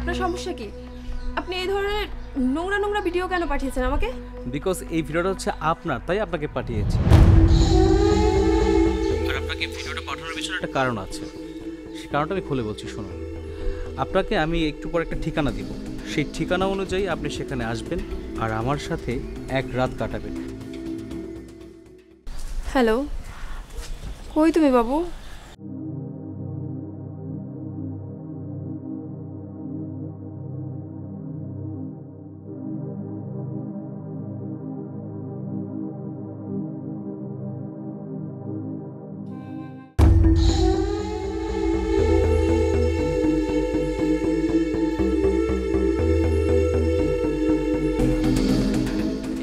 আপনার সমস্যা কি? আপনি এই ধরনের নোংরা নোংরা ভিডিও কেন পাঠিয়েছেন আমাকে? বিকজ এই ভিডিওটা হচ্ছে আপনার, তাই আপনাকে পাঠিয়েছি। আর আপনাকে ভিডিওটা পাঠানোর পিছনে একটা কারণ আছে, সেই কারণটা আমি খুলে বলছি শুনুন। আপনাকে আমি একটু পর একটা ঠিকানা দিব, সেই ঠিকানা অনুযায়ী আপনি সেখানে আসবেন আর আমার সাথে এক রাত কাটাবেন। হ্যালো, কই তুমি বাবু?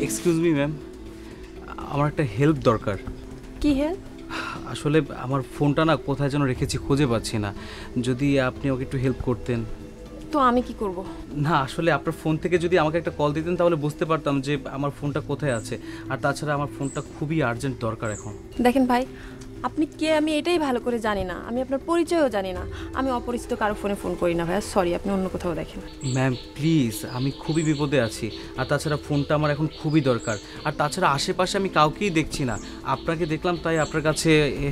এক্সকিউজ মি ম্যাম, আমার একটা হেল্প দরকার। কি হেল্প? আসলে আমার ফোনটা না কোথায় যেন রেখেছি, খুঁজে পাচ্ছি না। যদি আপনি ওকে একটু হেল্প করতেন। তো আমি কি করব? না আসলে আপনার ফোন থেকে যদি আমাকে একটা কল দিতেন তাহলে বুঝতে পারতাম যে আমার ফোনটা কোথায় আছে। আর তাছাড়া আমার ফোনটা খুবই আর্জেন্ট দরকার এখন। দেখেন ভাই, আপনি কে আমি এটাই ভালো করে জানি না, আমি আপনার পরিচয়ও জানি না। আমি অপরিচিত কারো ফোনে ফোন করি না ভাইয়া, সরি, আপনি অন্য কোথাও দেখেন। ম্যাম প্লিজ, আমি খুবই বিপদে আছি। আর তাছাড়া ফোনটা আমার এখন খুবই দরকার। আর তাছাড়া আশেপাশে আমি কাউকেই দেখছি না, আপনাকে দেখলাম তাই আপনার কাছে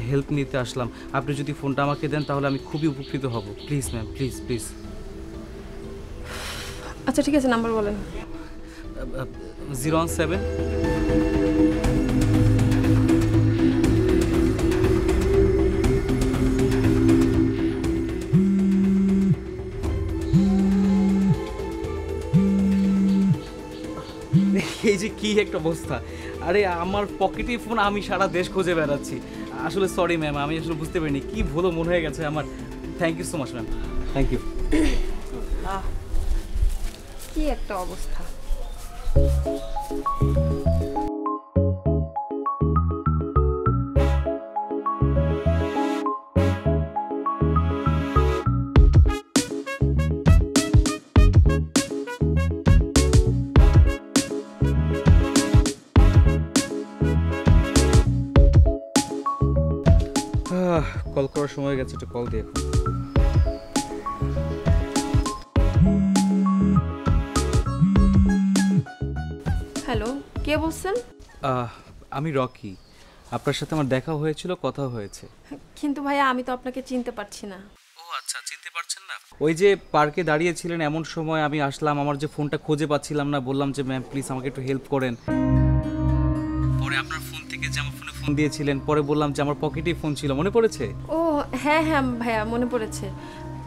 হেল্প নিতে আসলাম। আপনি যদি ফোনটা আমাকে দেন তাহলে আমি খুবই উপকৃত হব। Please ma'am, please please. আচ্ছা ঠিক আছে, নাম্বার বলেন। 017। এই যে কি একটা অবস্থা! আরে আমার পকেটে ফোন, আমি সারা দেশ খুঁজে বেড়াচ্ছি। আসলে সরি ম্যাম, আমি আসলে বুঝতে পারিনি, কি ভুলো মনে হয়ে গেছে আমার। Thank you so much ma'am, thank you. কি একটা অবস্থা! কল করার সময় হয়ে গেছে, একটা কল দিয়ে এখন। হ্যালো, কে বলছেন? আমি রকি, আপনার সাথে আমার দেখা হয়েছিল, কথা হয়েছে। কিন্তু ভাইয়া আমি তো আপনাকে চিনতে পারছি না। ও আচ্ছা, চিনতে পারছেন না? ওই যে পার্কে দাঁড়িয়েছিলেন এমন সময় আমি আসলাম, আমার যে ফোনটা খুঁজে পাচ্ছিলাম না, বললাম যে ম্যাম প্লিজ আমাকে একটু হেল্প করেন। পরে আপনার ফোন থেকে যে আমার ফোনে ফোন দিয়েছিলেন, পরে বললাম যে আমার পকেটেই ফোন ছিল, মনে পড়েছে? ও হ্যাঁ হ্যাঁ ভাইয়া, মনে পড়েছে।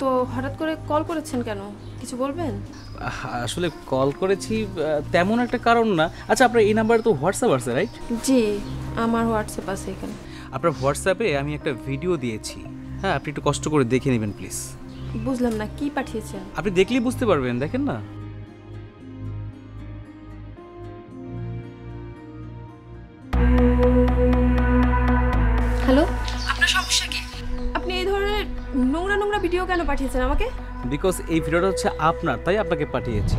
তো হঠাৎ করে কল করেছেন কেন, কিছু বলবেন? আসলে কল করেছি তেমন একটা কারণ না। আচ্ছা, আপনার এই নাম্বারে তো হোয়াটসঅ্যাপ আছে রাইট? জি, আমার হোয়াটসঅ্যাপ আছে এখানে। আপনার হোয়াটসঅ্যাপে আমি একটা ভিডিও দিয়েছি, হ্যাঁ আপনি একটু কষ্ট করে দেখে নেবেন প্লিজ। বুঝলাম না, কি পাঠিয়েছেন? আপনি দেখলেই বুঝতে পারবেন, দেখেন না। হ্যালো, আপনার সমস্যা কি? আপনি এই ধরনের নোংরা নোংরা ভিডিও কেন পাঠিয়েছেন আমাকে? বিকজ এই ভিডিওটা হচ্ছে আপনার, তাই আপনাকে পাঠিয়েছি।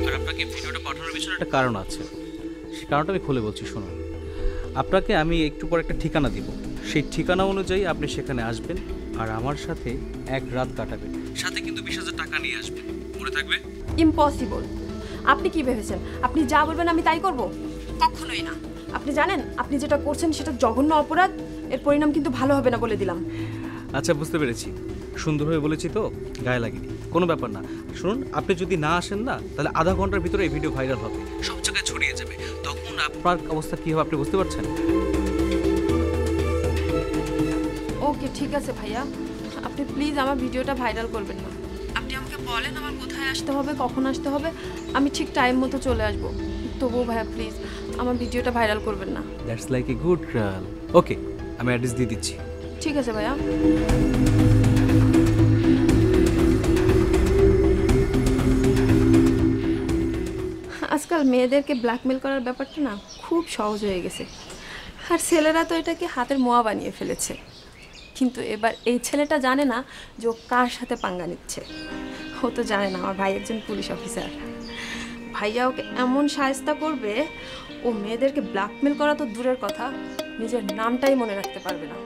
আর আপনাকে ভিডিওটা পাঠানোর পিছনে একটা কারণ আছে, সেই কারণটা আমি খুলে বলছি শুনুন। আপনাকে আমি একটু পর একটা ঠিকানা দিব, সেই ঠিকানা অনুযায়ী আপনি সেখানে আসবেন আর আমার সাথে এক রাত কাটাবেন। সাথে কিন্তু 20,000 টাকা নিয়ে আসবেন, মনে থাকবে? ইম্পসিবল। আপনি কি ভেবেছেন আপনি যা বলবেন আমি তাই করব? কখনোই না। আপনি জানেন আপনি যেটা করছেন সেটা জঘন্য অপরাধ, এর পরিণাম কিন্তু ভালো হবে না বলে দিলাম। আচ্ছা বুঝতে পেরেছি, সুন্দর হয়ে বলেছি তো, গায়ে লাগেনি, কোনো ব্যাপার না। শুনুন, আপনি যদি না আসেন না তাহলে আধা ঘন্টার ভিতরে এই ভিডিও ভাইরাল হবে, সব জায়গায় ছড়িয়ে যাবে। তখন আপনার অবস্থা কী হবে আপনি বুঝতে পারছেন? ওকে ঠিক আছে ভাইয়া, আপনি প্লিজ আমার ভিডিওটা ভাইরাল করবেন না। আপনি আমাকে বলেন আমার কোথায় আসতে হবে, কখন আসতে হবে, আমি ঠিক টাইম মতো চলে আসবো। তবুও ভাইয়া প্লিজ আমার ভিডিওটা ভাইরাল করবেন না। That's like a good girl. Okay, আমি অ্যাড্রেস দিয়ে দিচ্ছি। ঠিক আছে ভাইয়া। আজকাল মেয়েদেরকে ব্ল্যাকমেল করার ব্যাপারটা না খুব সহজ হয়ে গেছে, আর ছেলেরা তো এটাকে হাতের মোয়া বানিয়ে ফেলেছে। কিন্তু এবার এই ছেলেটা জানে না যে ও কার সাথে পাঙ্গা নিচ্ছে। ও তো জানে না আমার ভাই একজন পুলিশ অফিসার। ভাইয়া ওকে এমন শায়েস্তা করবে, ও মেয়েদেরকে ব্ল্যাকমেল করা তো দূরের কথা, নিজের নামটাই মনে রাখতে পারবে না।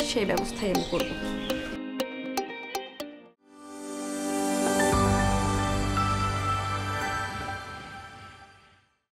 সেই ব্যবস্থাই আমি করব।